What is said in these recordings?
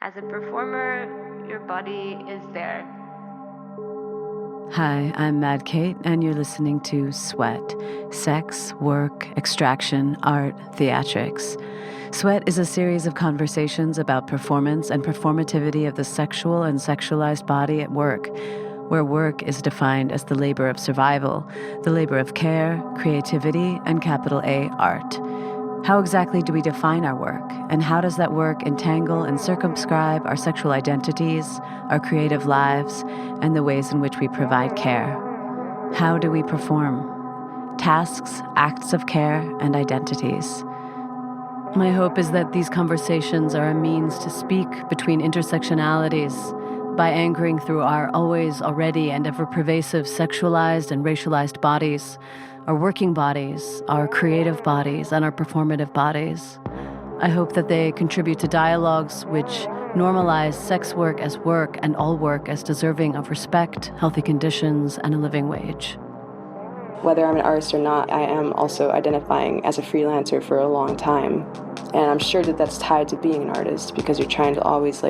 As a performer, your body is there. Hi, I'm Mad Kate, and you're listening to S.W.E.A.T, Sex, Work, Extraction, Art, Theatrics. S.W.E.A.T is a series of conversations about performance and performativity of the sexual and sexualized body at work, where work is defined as the labor of survival, the labor of care, creativity, and capital A, art. How exactly do we define our work, and how does that work entangle and circumscribe our sexual identities, our creative lives, and the ways in which we provide care? How do we perform? Tasks, acts of care, and identities. My hope is that these conversations are a means to speak between intersectionalities by anchoring through our always, already, and ever-pervasive sexualized and racialized bodies, our working bodies, our creative bodies, and our performative bodies. I hope that they contribute to dialogues which normalize sex work as work and all work as deserving of respect, healthy conditions, and a living wage. Whether I'm an artist or not, I am also identifying as a freelancer for a long time. And I'm sure that that's tied to being an artist because you're trying to always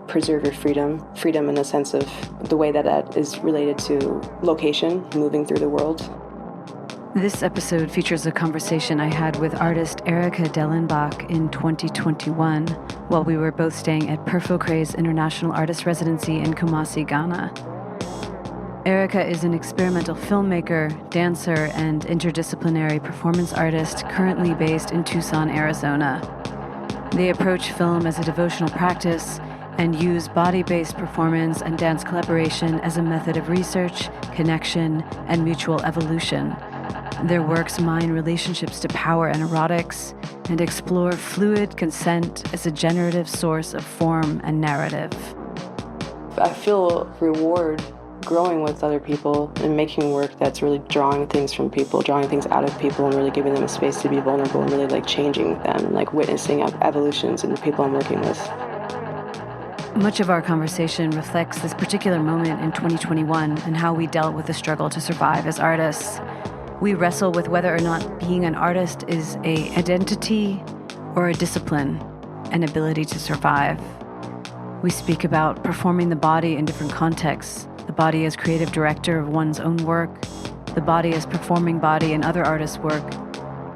preserve your freedom in the sense of the way that is related to location, moving through the world. This episode features a conversation I had with artist Eryka Dellenbach in 2021 while we were both staying at Perfocre's International Artist Residency in Kumasi, Ghana. Eryka is an experimental filmmaker, dancer, and interdisciplinary performance artist currently based in Tucson, Arizona. They approach film as a devotional practice and use body-based performance and dance collaboration as a method of research, connection, and mutual evolution. Their works mine relationships to power and erotics and explore fluid consent as a generative source of form and narrative. I feel reward growing with other people and making work that's really drawing things from people, drawing things out of people, and really giving them a space to be vulnerable and really changing them, witnessing evolutions in the people I'm working with. Much of our conversation reflects this particular moment in 2021 and how we dealt with the struggle to survive as artists. We wrestle with whether or not being an artist is an identity or a discipline, an ability to survive. We speak about performing the body in different contexts, the body as creative director of one's own work, the body as performing body in other artists' work,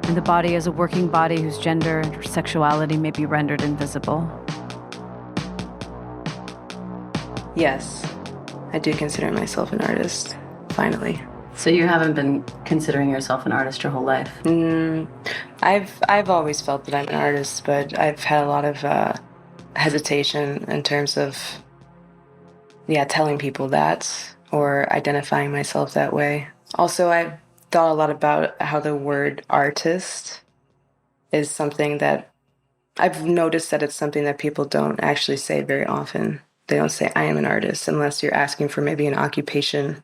and the body as a working body whose gender or sexuality may be rendered invisible. Yes, I do consider myself an artist, finally. So you haven't been considering yourself an artist your whole life? I've always felt that I'm an artist, but I've had a lot of hesitation in terms of telling people that or identifying myself that way. Also, I've thought a lot about how the word artist is something that I've noticed that it's something that people don't actually say very often. They don't say, I am an artist, unless you're asking for maybe an occupation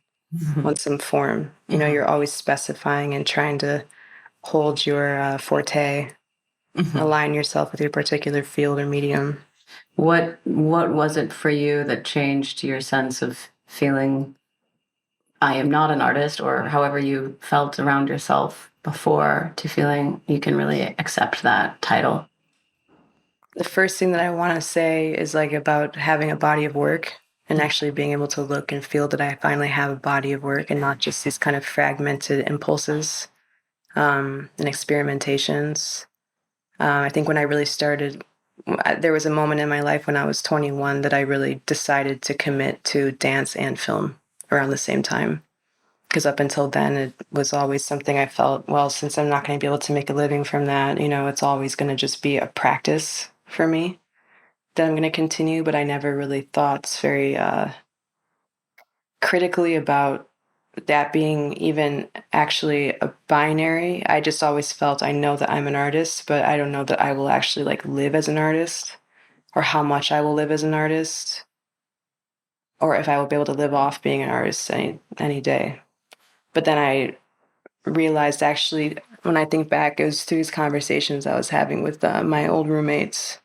on some form. You're always specifying and trying to hold your forte, align yourself with your particular field or medium. What was it for you that changed your sense of feeling I am not an artist, or however you felt around yourself before, to feeling you can really accept that title? The first thing that I want to say is about having a body of work and actually being able to look and feel that I finally have a body of work and not just these kind of fragmented impulses and experimentations. I think when I really started, there was a moment in my life when I was 21 that I really decided to commit to dance and film around the same time. Because up until then, it was always something I felt, well, since I'm not going to be able to make a living from that, it's always going to just be a practice for me that I'm going to continue, but I never really thought very critically about that being even actually a binary. I just always felt I know that I'm an artist, but I don't know that I will actually live as an artist, or how much I will live as an artist, or if I will be able to live off being an artist any day. But then I realized, actually, when I think back, it was through these conversations I was having with my old roommates,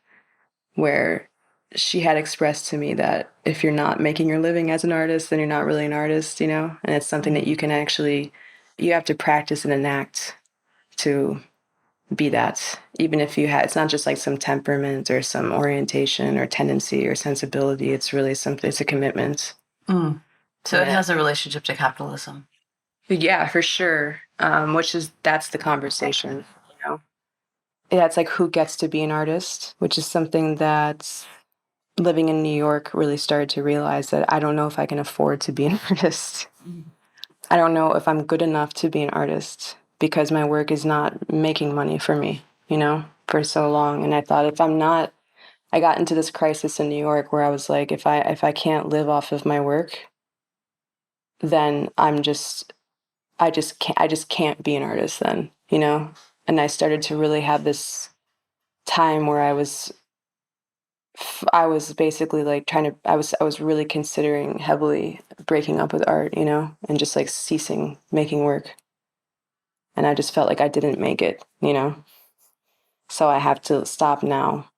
where she had expressed to me that if you're not making your living as an artist, then you're not really an artist, and it's something that you can actually, you have to practice and enact to be that, even if you had, it's not just like some temperament or some orientation or tendency or sensibility. It's really something, it's a commitment. So it has a relationship to capitalism. Yeah, for sure. That's the conversation, you know? Yeah, it's like who gets to be an artist, which is something that living in New York really started to realize that I don't know if I can afford to be an artist. I don't know if I'm good enough to be an artist because my work is not making money for me, for so long. And I thought if I'm not, I got into this crisis in New York where I was like, if I can't live off of my work, then I just can't be an artist then, And I started to really have this time where I was basically like I was really considering heavily breaking up with art, and just like ceasing making work. And I just felt like I didn't make it, So I have to stop now,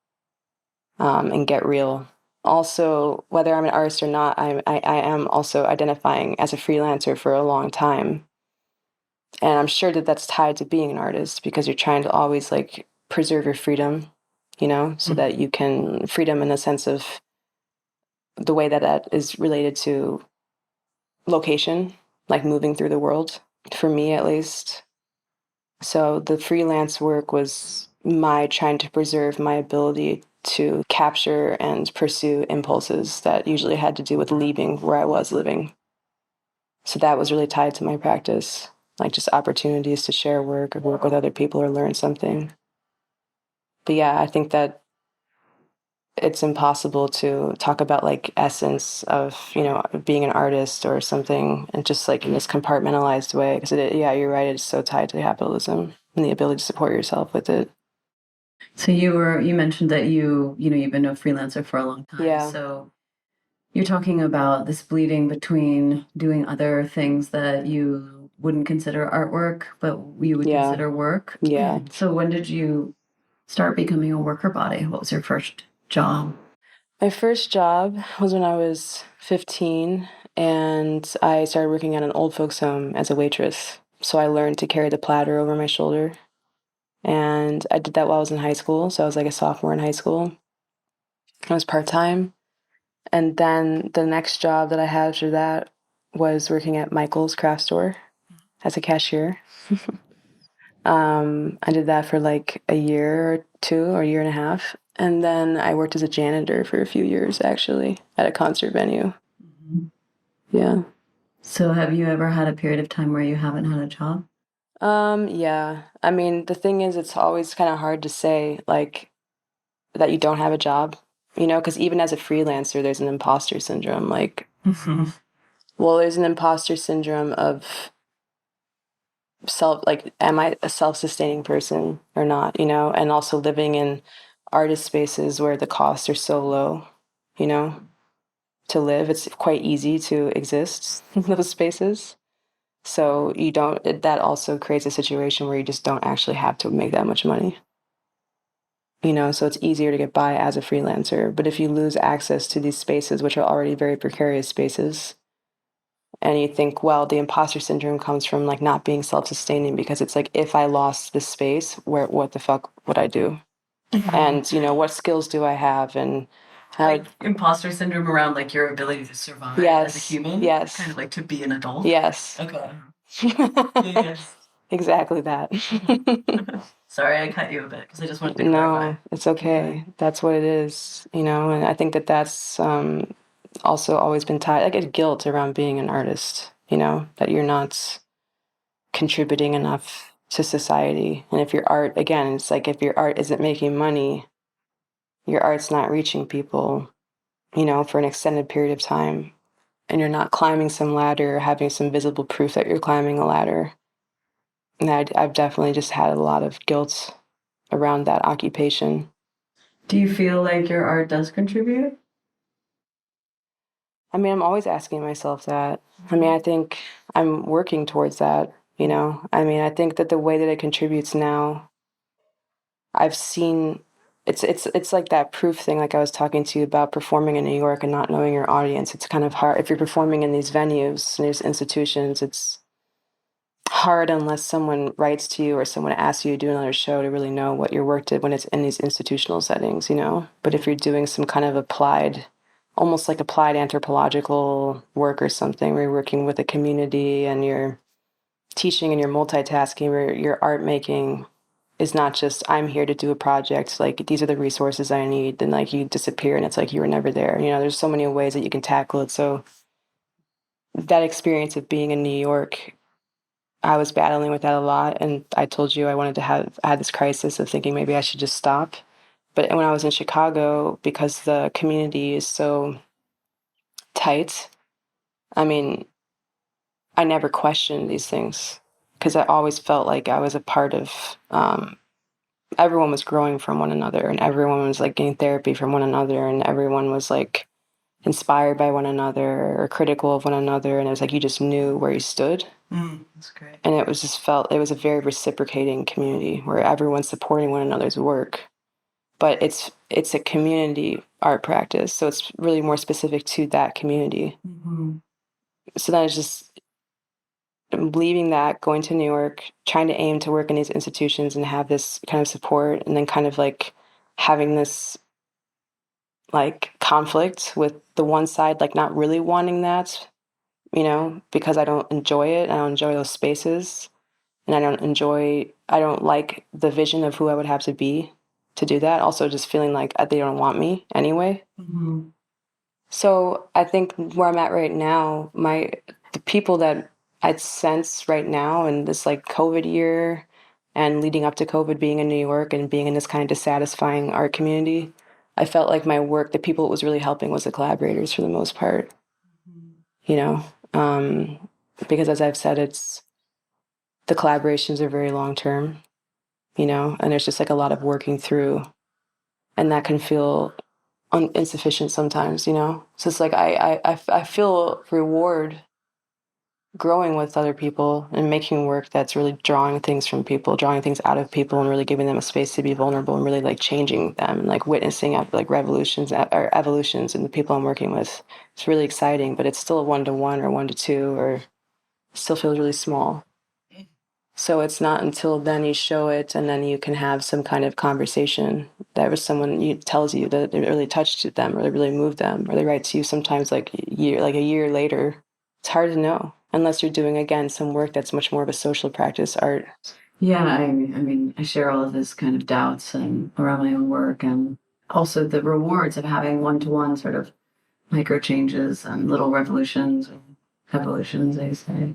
and get real. Also, whether I'm an artist or not, I am also identifying as a freelancer for a long time. And I'm sure that that's tied to being an artist because you're trying to always like preserve your freedom, so that you can freedom in the sense of the way that is related to location, like moving through the world, for me at least. So the freelance work was my trying to preserve my ability to capture and pursue impulses that usually had to do with leaving where I was living. So that was really tied to my practice, like just opportunities to share work or work with other people or learn something. But yeah, I think that it's impossible to talk about like essence of, being an artist or something and just like in this compartmentalized way. Because yeah, you're right. It's so tied to capitalism and the ability to support yourself with it. So you mentioned that you've been a freelancer for a long time. Yeah. So you're talking about this bleeding between doing other things that you wouldn't consider artwork, but you would consider work. Yeah. So when did you start becoming a worker body? What was your first job? My first job was when I was 15, and I started working at an old folks home as a waitress. So I learned to carry the platter over my shoulder. And I did that while I was in high school. So I was like a sophomore in high school. I was part-time. And then the next job that I had after that was working at Michael's craft store as a cashier. I did that for like a year or two or a year and a half. And then I worked as a janitor for a few years, actually, at a concert venue. Yeah. So have you ever had a period of time where you haven't had a job? Yeah. I mean, the thing is, it's always kind of hard to say, like, that you don't have a job, because even as a freelancer, there's an imposter syndrome. Like, well, there's an imposter syndrome of am I a self-sustaining person or not, and also living in artist spaces where the costs are so low, to live. It's quite easy to exist in those spaces. So that also creates a situation where you just don't actually have to make that much money. So it's easier to get by as a freelancer. But if you lose access to these spaces, which are already very precarious spaces, and you think, well, the imposter syndrome comes from like not being self-sustaining because it's like, if I lost this space, what the fuck would I do? And, what skills do I have? And like imposter syndrome around like your ability to survive as a human? Yes. Kind of like to be an adult? Yes. Okay. Yes. Exactly that. Sorry, I cut you a bit because I just wanted to clarify. No, it's okay. That's what it is, and I think that that's also always been tied. I get guilt around being an artist, that you're not contributing enough to society. And if your art, again, it's like if your art isn't making money, your art's not reaching people, for an extended period of time, and you're not climbing some ladder or having some visible proof that you're climbing a ladder. And I've definitely just had a lot of guilt around that occupation. Do you feel like your art does contribute? I mean, I'm always asking myself that. I mean, I think I'm working towards that, I mean, I think that the way that it contributes now, I've seen it's like that proof thing, like I was talking to you about performing in New York and not knowing your audience. It's kind of hard if you're performing in these venues and these institutions. It's hard unless someone writes to you or someone asks you to do another show to really know what your work did when it's in these institutional settings, you know? But if you're doing some kind of applied, almost like applied anthropological work or something, where you're working with a community and you're teaching and you're multitasking, where your art making is not just, I'm here to do a project, like these are the resources I need, then like you disappear and it's like you were never there. You know, there's so many ways that you can tackle it. So that experience of being in New York, I was battling with that a lot. And I told you I had this crisis of thinking maybe I should just stop. But when I was in Chicago, because the community is so tight, I mean, I never questioned these things because I always felt like I was a part of, everyone was growing from one another and everyone was like getting therapy from one another and everyone was like inspired by one another or critical of one another. And it was like you just knew where you stood. That's great. And it was it was a very reciprocating community where everyone's supporting one another's work. But it's a community art practice, so it's really more specific to that community. Mm-hmm. So then it's just leaving that, going to New York, trying to aim to work in these institutions and have this kind of support, and then kind of like having this like conflict with the one side, like not really wanting that, you know, because I don't enjoy it. I don't enjoy those spaces. And I don't like the vision of who I would have to be to do that. Also, just feeling like they don't want me anyway. Mm-hmm. So I think where I'm at right now, the people that I'd sense right now in this like COVID year and leading up to COVID, being in New York and being in this kind of dissatisfying art community, I felt like my work, the people it was really helping was the collaborators for the most part, you know, because as I've said, the collaborations are very long term, you know, and there's just like a lot of working through, and that can feel insufficient sometimes, you know. So it's like I feel reward growing with other people and making work that's really drawing things from people, drawing things out of people, and really giving them a space to be vulnerable and really like changing them and like witnessing like revolutions or evolutions in the people I'm working with. It's really exciting, but it's still a 1-to-1 or 1-to-2, or it still feels really small. So it's not until then you show it and then you can have some kind of conversation that with someone tells you that it really touched them or it really moved them, or they write to you sometimes like a year later. It's hard to know unless you're doing, again, some work that's much more of a social practice art. Yeah, I mean, I share all of this kind of doubts and around my own work, and also the rewards of having one-to-one sort of micro changes and little revolutions and evolutions, they say.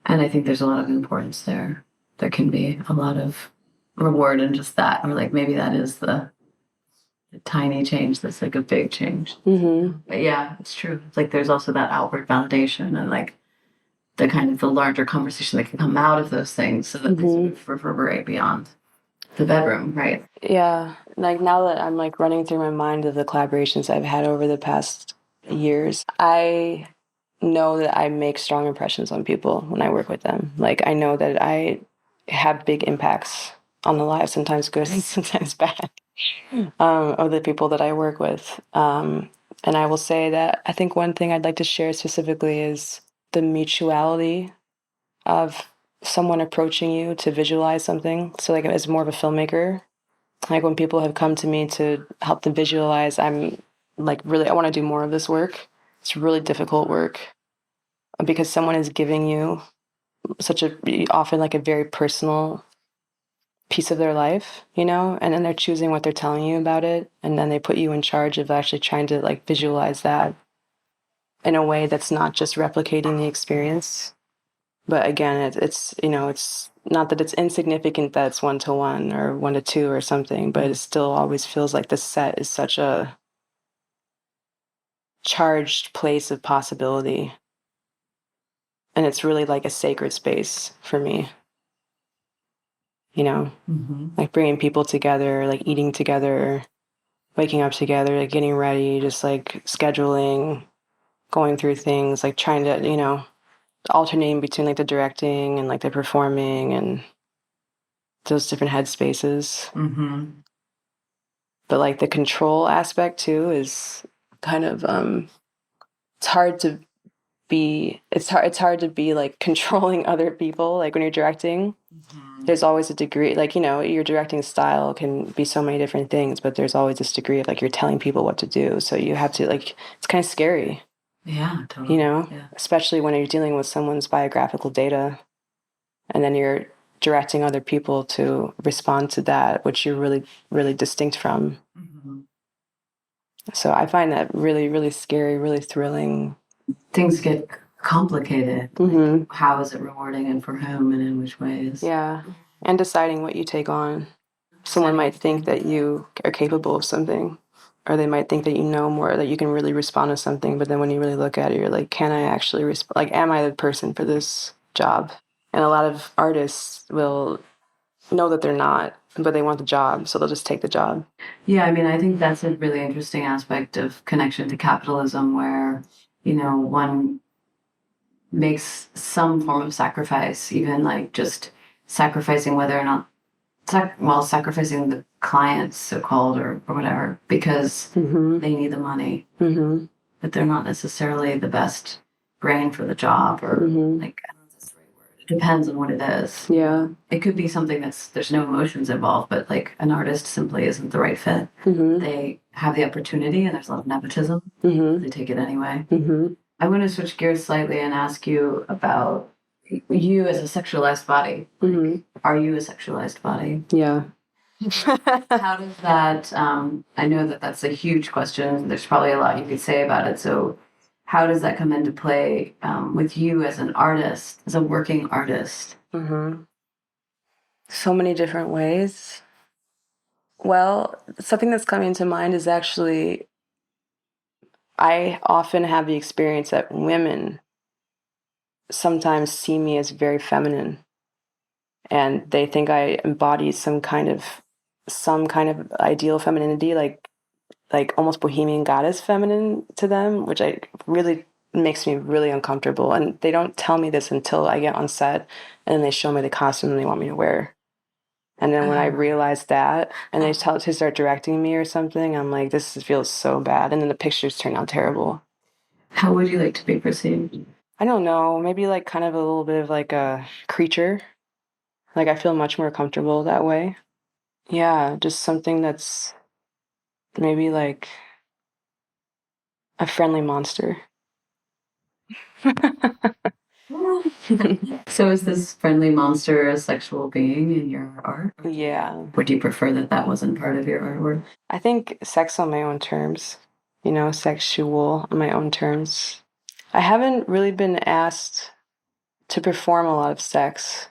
And I think there's a lot of importance there. There can be a lot of reward in just that, or like maybe that is the tiny change that's like a big change. Mm-hmm. But yeah, it's true. It's like there's also that outward validation and like the kind of the larger conversation that can come out of those things, so that they sort of reverberate beyond the bedroom, right? Yeah. Like now that I'm like running through my mind of the collaborations I've had over the past years, I know that I make strong impressions on people when I work with them. Like I know that I have big impacts on the lives, sometimes good and sometimes bad, of the people that I work with. And I will say that I think one thing I'd like to share specifically is the mutuality of someone approaching you to visualize something. So like as more of a filmmaker, like when people have come to me to help them visualize, I'm like, really, I want to do more of this work. It's really difficult work because someone is giving you often like a very personal piece of their life, you know, and then they're choosing what they're telling you about it. And then they put you in charge of actually trying to like visualize that in a way that's not just replicating the experience. But again, it's you know, it's not that it's insignificant that it's 1-to-1 or 1-to-2 or something, but it still always feels like the set is such a charged place of possibility. And it's really like a sacred space for me, you know, like bringing people together, like eating together, waking up together, like getting ready, just like scheduling, going through things, like trying to, you know, alternating between like the directing and like the performing and those different headspaces. But like the control aspect too is kind of it's hard to it's hard to be like controlling other people. Like when you're directing, there's always a degree, like, your directing style can be so many different things, but there's always this degree of like you're telling people what to do. So you have to, like, it's kind of scary. Yeah, totally. Yeah. Especially when you're dealing with someone's biographical data and then you're directing other people to respond to that, which you're really, really distinct from. So I find that really, really scary, really thrilling. Things get complicated. Like, how is it rewarding and for whom and in which ways? Yeah. And deciding what you take on. Someone might think that you are capable of something, or they might think that you know more, that you can really respond to something. But then when you really look at it, you're like, can I actually respond? Like, am I the person for this job? And a lot of artists will know that they're not, but they want the job, so they'll just take the job. Yeah, I mean, I think that's a really interesting aspect of connection to capitalism where, one makes some form of sacrifice, even like just sacrificing whether or not, sacrificing the clients, so-called, or whatever, because they need the money. But they're not necessarily the best brain for the job, or like, I don't know if that's the right word. It depends on what it is. Yeah. It could be something there's no emotions involved, but like an artist simply isn't the right fit. They have the opportunity and there's a lot of nepotism. They take it anyway. I want to switch gears slightly and ask you about you as a sexualized body. Are you a sexualized body? Yeah. How does that, I know that that's a huge question. There's probably a lot you could say about it. So how does that come into play with you as an artist, as a working artist? So many different ways. Well, something that's coming to mind is actually, I often have the experience that women sometimes see me as very feminine, and they think I embody some kind of ideal femininity, like almost bohemian goddess feminine to them, which really makes me really uncomfortable. And they don't tell me this until I get on set, and then they show me the costume they want me to wear. And then when I realize that, and they start directing me or something, I'm like, this feels so bad. And then the pictures turn out terrible. How would you like to be perceived? I don't know. Maybe like kind of a little bit of like a creature. Like I feel much more comfortable that way. Yeah, just something that's maybe like a friendly monster. So is this friendly monster a sexual being in your art? Yeah. Would you prefer that wasn't part of your artwork? I think sex on my own terms, sexual on my own terms. I haven't really been asked to perform a lot of sex.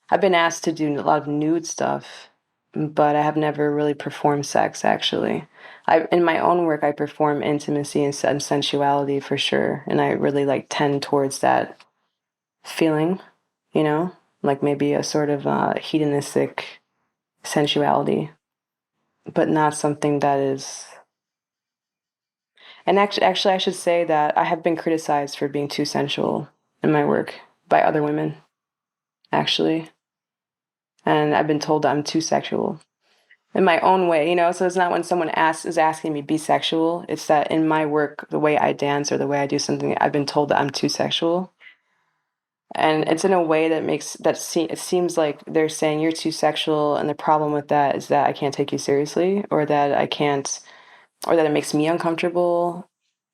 I've been asked to do a lot of nude stuff, but I have never really performed sex, actually. In my own work, I perform intimacy and sensuality for sure, and I really like tend towards that feeling, like maybe a sort of hedonistic sensuality, but not something that is. And actually, I should say that I have been criticized for being too sensual in my work by other women, actually. And I've been told that I'm too sexual in my own way, So it's not when someone is asking me be sexual. It's that in my work, the way I dance or the way I do something, I've been told that I'm too sexual. And it's in a way that it seems like they're saying you're too sexual, and the problem with that is that I can't take you seriously, or that I can't, or that it makes me uncomfortable,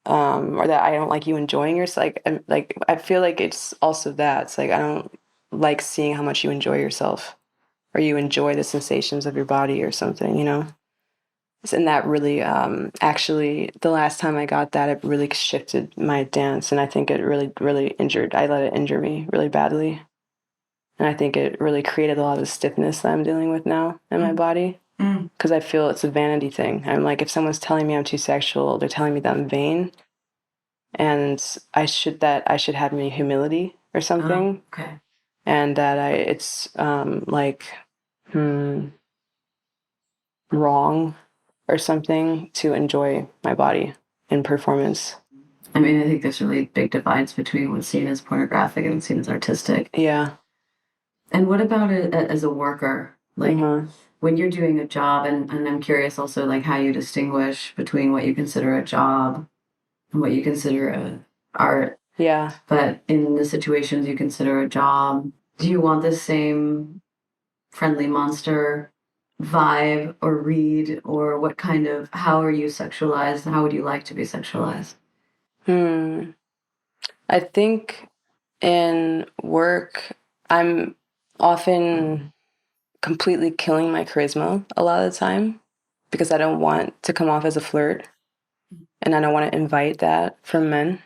or that I don't like you enjoying yourself. I feel like it's also that. It's like I don't like seeing how much you enjoy yourself, or you enjoy the sensations of your body or something, And that really, actually, the last time I got that, it really shifted my dance. And I think it really, really I let it injure me really badly. And I think it really created a lot of the stiffness that I'm dealing with now in my body. Because I feel it's a vanity thing. I'm like, if someone's telling me I'm too sexual, they're telling me that I'm vain. And I should have me humility or something. Okay. And that it's wrong or something to enjoy my body in performance. I mean, I think there's really big divides between what's seen as pornographic and what's seen as artistic. Yeah. And what about it as a worker? Like when you're doing a job, and I'm curious also like how you distinguish between what you consider a job and what you consider art. Yeah. But in the situations you consider a job, do you want the same friendly monster vibe or read, or what kind of, how are you sexualized? How would you like to be sexualized? I think in work, I'm often completely killing my charisma a lot of the time because I don't want to come off as a flirt and I don't want to invite that from men.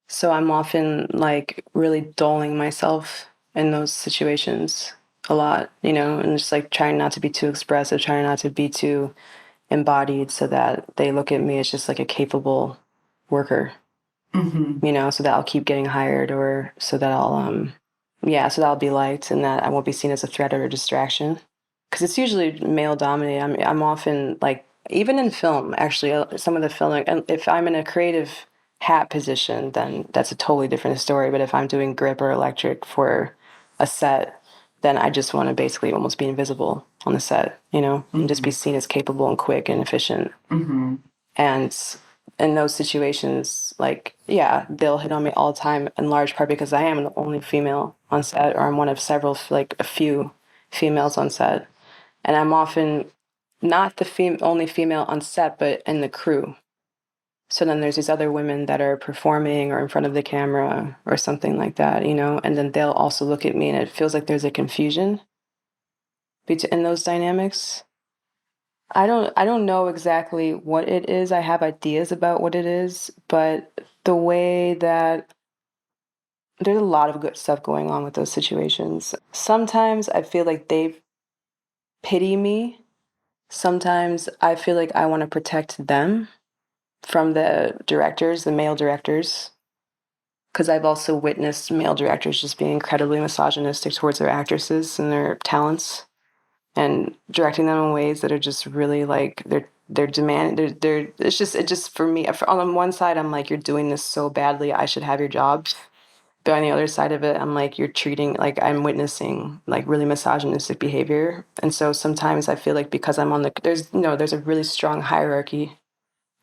So I'm often like really dulling myself in those situations a lot, and just like trying not to be too expressive, trying not to be too embodied so that they look at me as just like a capable worker, so that I'll keep getting hired or so that so that I'll be liked and that I won't be seen as a threat or a distraction. Because it's usually male dominated. I'm often like, even in film, actually, some of the film, and if I'm in a creative hat position, then that's a totally different story. But if I'm doing grip or electric for a set, then I just want to basically almost be invisible on the set, and just be seen as capable and quick and efficient. And in those situations, like, yeah, they'll hit on me all the time, in large part because I am the only female on set, or I'm one of several, like a few females on set. And I'm often not the only female on set, but in the crew. So then there's these other women that are performing or in front of the camera or something like that, and then they'll also look at me and it feels like there's a confusion in those dynamics. I don't know exactly what it is. I have ideas about what it is, but the way that there's a lot of good stuff going on with those situations. Sometimes I feel like they pity me. Sometimes I feel like I want to protect them from the directors, the male directors, because I've also witnessed male directors just being incredibly misogynistic towards their actresses and their talents and directing them in ways that are just really like they're demanding it just for me on one side I'm like, you're doing this so badly, I should have your job. But on the other side of it, I'm like, you're treating, like, I'm witnessing like really misogynistic behavior. And so sometimes I feel like because I'm on there's a really strong hierarchy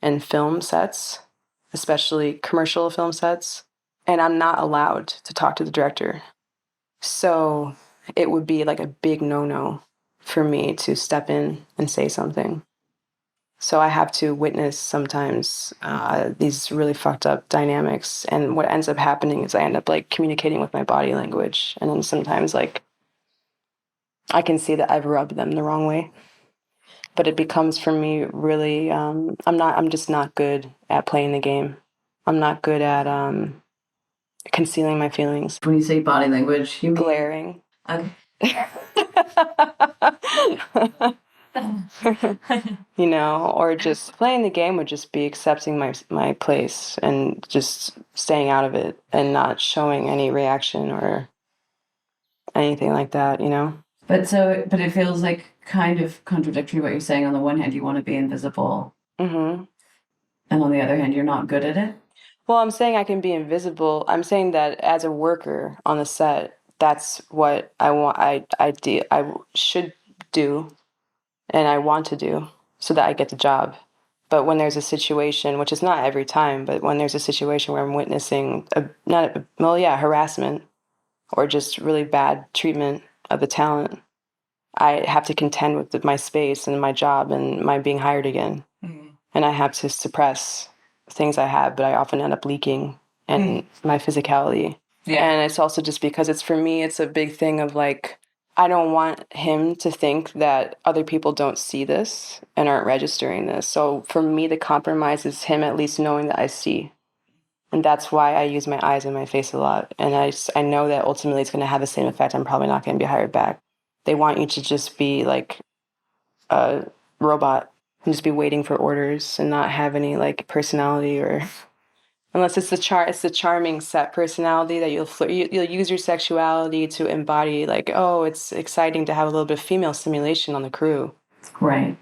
in film sets, especially commercial film sets, and I'm not allowed to talk to the director. So it would be like a big no-no for me to step in and say something. So I have to witness sometimes these really fucked up dynamics. And what ends up happening is I end up like communicating with my body language. And then sometimes like I can see that I've rubbed them the wrong way. But it becomes for me really, I'm just not good at playing the game. I'm not good at concealing my feelings. When you say body language, you mean glaring. Or just playing the game would just be accepting my place and just staying out of it and not showing any reaction or anything like that. But it feels like kind of contradictory what you're saying. On the one hand, you want to be invisible. And on the other hand, you're not good at it. Well, I'm saying I can be invisible. I'm saying that as a worker on the set, that's what I want. I should do, and I want to do, so that I get the job. But when there's a situation, which is not every time, but when there's a situation where I'm witnessing harassment or just really bad treatment of the talent, I have to contend with my space and my job and my being hired again. And I have to suppress things I have, but I often end up leaking and my physicality. Yeah. And it's also just because for me, it's a big thing of like, I don't want him to think that other people don't see this and aren't registering this. So for me, the compromise is him at least knowing that I see. And that's why I use my eyes and my face a lot. And I know that ultimately it's going to have the same effect. I'm probably not going to be hired back. They want you to just be like a robot and just be waiting for orders and not have any like personality, or unless it's the charming set personality that you'll use your sexuality to embody, like, oh, it's exciting to have a little bit of female stimulation on the crew. Right.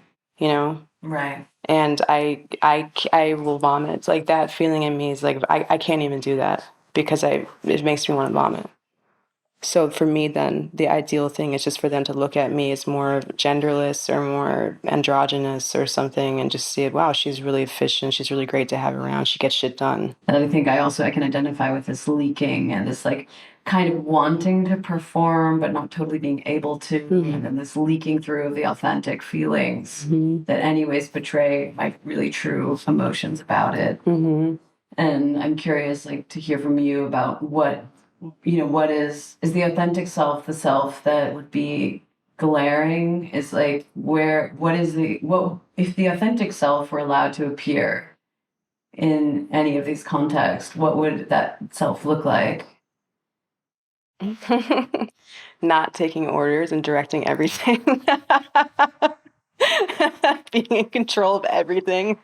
Right. And I will vomit. It's like that feeling in me is like I can't even do that because it makes me want to vomit. So for me, then the ideal thing is just for them to look at me as more genderless or more androgynous or something, and just see, wow, she's really efficient. She's really great to have around. She gets shit done. And I think I can identify with this leaking and this like kind of wanting to perform but not totally being able to, and then this leaking through of the authentic feelings that anyways betray my really true emotions about it. And I'm curious, like, to hear from you about what is the authentic self, the self that would be glaring, is like, what if the authentic self were allowed to appear in any of these contexts, what would that self look like? Not taking orders and directing everything. Being in control of everything.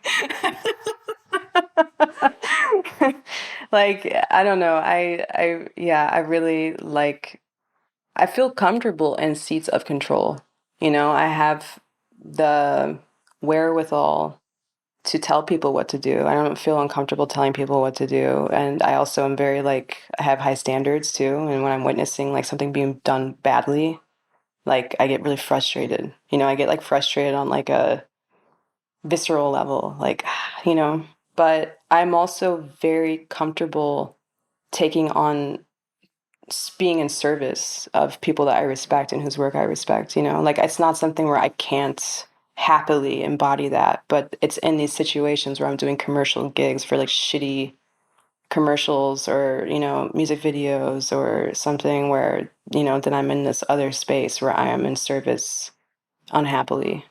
Like, I don't know. I really like, I feel comfortable in seats of control. I have the wherewithal to tell people what to do. I don't feel uncomfortable telling people what to do. And I also am very like, I have high standards too. And when I'm witnessing like something being done badly, like I get really frustrated. I get like frustrated on like a visceral level, like, but I'm also very comfortable taking on being in service of people that I respect and whose work I respect, like it's not something where I can't happily embody that, but it's in these situations where I'm doing commercial gigs for like shitty commercials or, music videos or something where, then I'm in this other space where I am in service unhappily,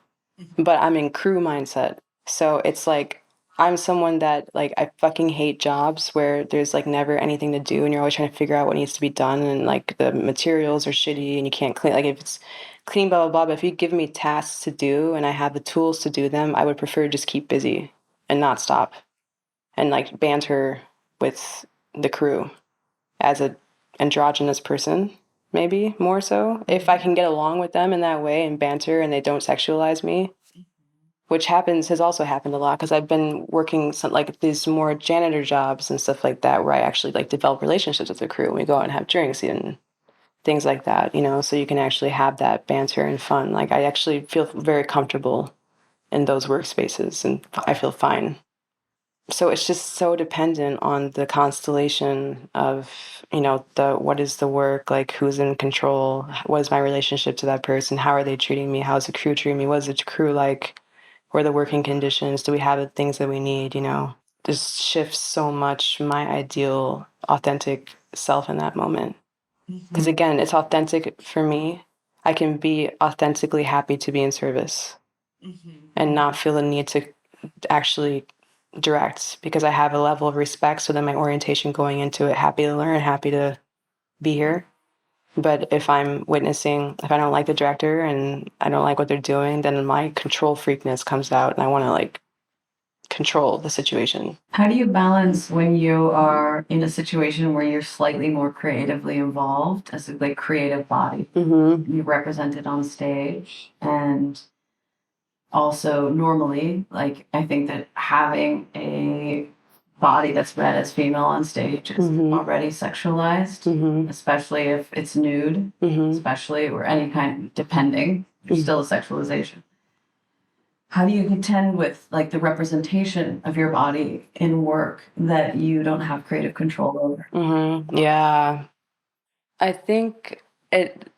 but I'm in crew mindset. So it's like, I'm someone that like, I fucking hate jobs where there's like never anything to do and you're always trying to figure out what needs to be done and like the materials are shitty and you can't clean. Like if it's clean, blah, blah, blah. But if you give me tasks to do and I have the tools to do them, I would prefer to just keep busy and not stop and like banter with the crew as a androgynous person, maybe more so. If I can get along with them in that way and banter and they don't sexualize me, which has also happened a lot because I've been working some like these more janitor jobs and stuff like that where I actually like develop relationships with the crew and we go out and have drinks and things like that, so you can actually have that banter and fun. Like I actually feel very comfortable in those workspaces and I feel fine. So it's just so dependent on the constellation of, what is the work, like who's in control, what is my relationship to that person, how are they treating me, how's the crew treating me, what is the crew like, what are the working conditions, do we have the things that we need, This shifts so much my ideal, authentic self in that moment. Because again, it's authentic for me. I can be authentically happy to be in service and not feel the need to actually direct because I have a level of respect. So then my orientation going into it, happy to learn, happy to be here. But if I'm witnessing, if I don't like the director and I don't like what they're doing, then my control freakness comes out and I want to like control the situation. How do you balance when you are in a situation where you're slightly more creatively involved as a like creative body? You represent it on stage, and also normally, like I think that having a body that's read as female on stage is already sexualized, especially if it's nude, especially or any kind, depending, there's still a sexualization. How do you contend with like the representation of your body in work that you don't have creative control over? Yeah. I think it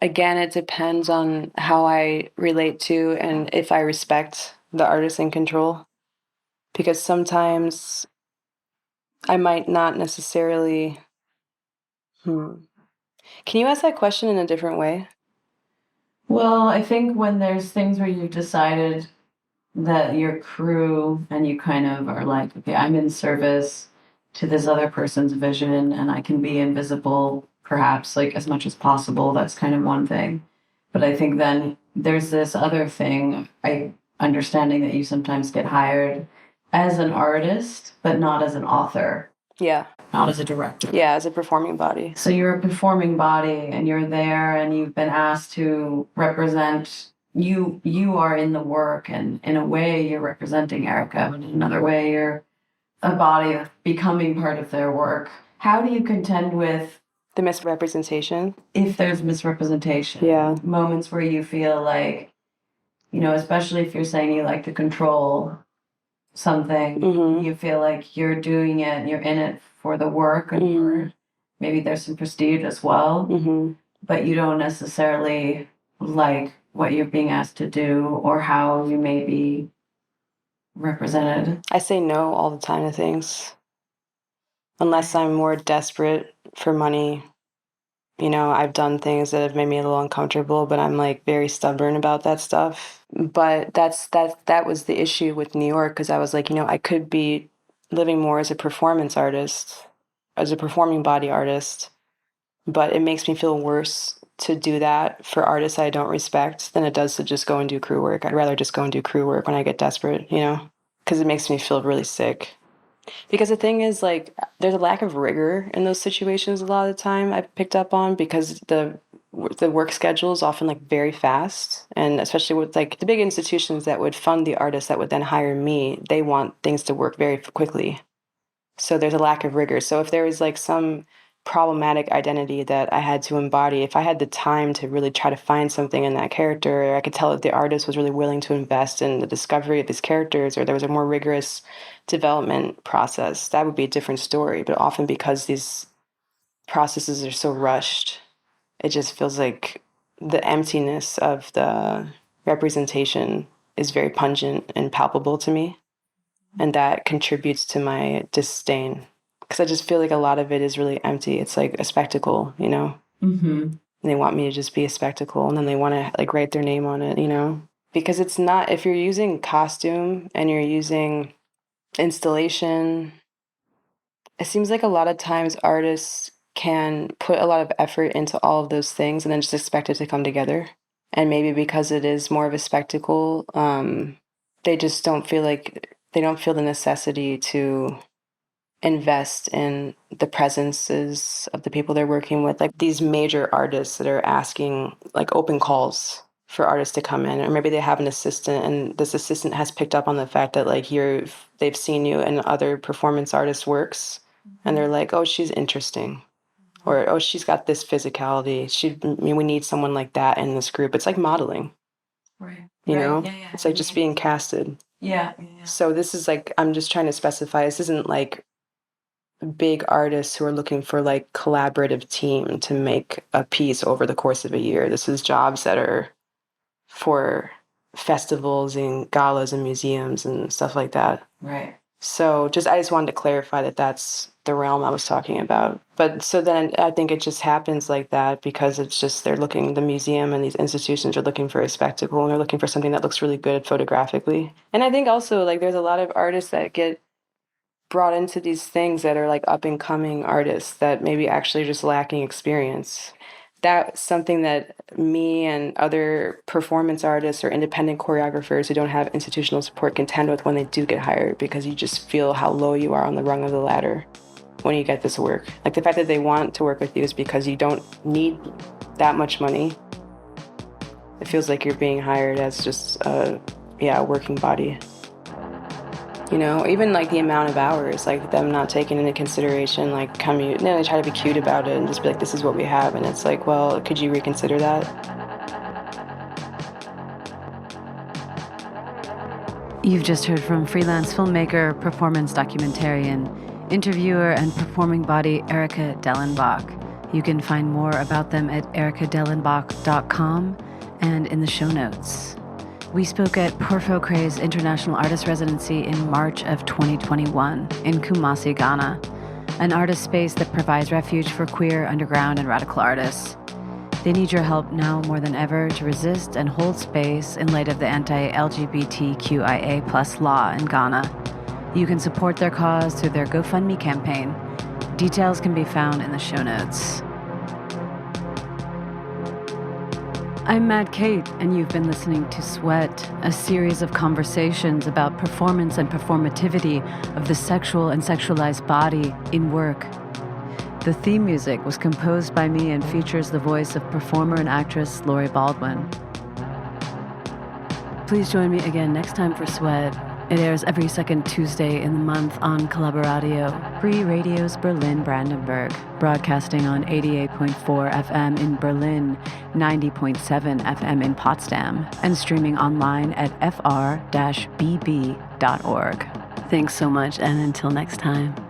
depends on how I relate to and if I respect the artist in control. Because sometimes I might not necessarily. Can you ask that question in a different way? Well, I think when there's things where you've decided that your crew and you kind of are like, okay, I'm in service to this other person's vision and I can be invisible, perhaps like as much as possible. That's kind of one thing. But I think then there's this other thing, understanding that you sometimes get hired as an artist, but not as an author. Yeah. Not as a director. Yeah, as a performing body. So you're a performing body and you're there and you've been asked to represent you are in the work, and in a way you're representing Eryka, but in another way you're a body of becoming part of their work. How do you contend with The misrepresentation. If there's misrepresentation. Yeah. Moments where you feel like, especially if you're saying you like to control something, you feel like you're doing it and you're in it for the work and for, maybe there's some prestige as well, but you don't necessarily like what you're being asked to do or how you may be represented. I say no all the time to things. Unless I'm more desperate for money. I've done things that have made me a little uncomfortable, but I'm like very stubborn about that stuff. But that was the issue with New York, because I was like, I could be living more as a performance artist, as a performing body artist, but it makes me feel worse to do that for artists I don't respect than it does to just go and do crew work. I'd rather just go and do crew work when I get desperate, because it makes me feel really sick. Because the thing is, like, there's a lack of rigor in those situations a lot of the time I've picked up on, because the work schedule is often like very fast, and especially with like the big institutions that would fund the artists that would then hire me, they want things to work very quickly. So there's a lack of rigor. So if there was like some problematic identity that I had to embody, if I had the time to really try to find something in that character, or I could tell that the artist was really willing to invest in the discovery of these characters, or there was a more rigorous development process, that would be a different story. But often, because these processes are so rushed, it just feels like the emptiness of the representation is very pungent and palpable to me. And that contributes to my disdain, because I just feel like a lot of it is really empty. It's like a spectacle, And they want me to just be a spectacle, and then they want to like write their name on it, Because it's not, if you're using costume and you're using installation, it seems like a lot of times artists can put a lot of effort into all of those things and then just expect it to come together. And maybe because it is more of a spectacle, they just don't feel the necessity to invest in the presences of the people they're working with. Like these major artists that are asking like open calls for artists to come in, or maybe they have an assistant, and this assistant has picked up on the fact that like they've seen you in other performance artists' works, and they're like, oh, she's interesting, or oh, she's got this physicality. We need someone like that in this group. It's like modeling, right? Yeah. It's like just being casted. Yeah. So this is like, I'm just trying to specify, this isn't like big artists who are looking for like collaborative team to make a piece over the course of a year. This is jobs that are for festivals and galas and museums and stuff like that. Right. So I just wanted to clarify that that's the realm I was talking about. But so then I think it just happens like that because it's just the museum and these institutions are looking for a spectacle, and they're looking for something that looks really good photographically. And I think also like there's a lot of artists that get brought into these things that are like up and coming artists that maybe actually just lacking experience. That's something that me and other performance artists or independent choreographers who don't have institutional support contend with when they do get hired, because you just feel how low you are on the rung of the ladder when you get this work. Like the fact that they want to work with you is because you don't need that much money. It feels like you're being hired as just a working body. Even like the amount of hours, like them not taking into consideration like commute. They try to be cute about it and just be like, this is what we have. And it's like, well, could you reconsider that? You've just heard from freelance filmmaker, performance documentarian, interviewer, and performing body Eryka Dellenbach. You can find more about them at erykadellenbach.com and in the show notes. We spoke at Porphyro's International Artist Residency in March of 2021 in Kumasi, Ghana, an artist space that provides refuge for queer, underground, and radical artists. They need your help now more than ever to resist and hold space in light of the anti-LGBTQIA+ law in Ghana. You can support their cause through their GoFundMe campaign. Details can be found in the show notes. I'm Mad Kate, and you've been listening to S.W.E.A.T, a series of conversations about performance and performativity of the sexual and sexualized body in work. The theme music was composed by me and features the voice of performer and actress Lori Baldwin. Please join me again next time for S.W.E.A.T. It airs every second Tuesday in the month on Collaboradio, Free Radio's Berlin-Brandenburg, broadcasting on 88.4 FM in Berlin, 90.7 FM in Potsdam, and streaming online at fr-bb.org. Thanks so much, and until next time.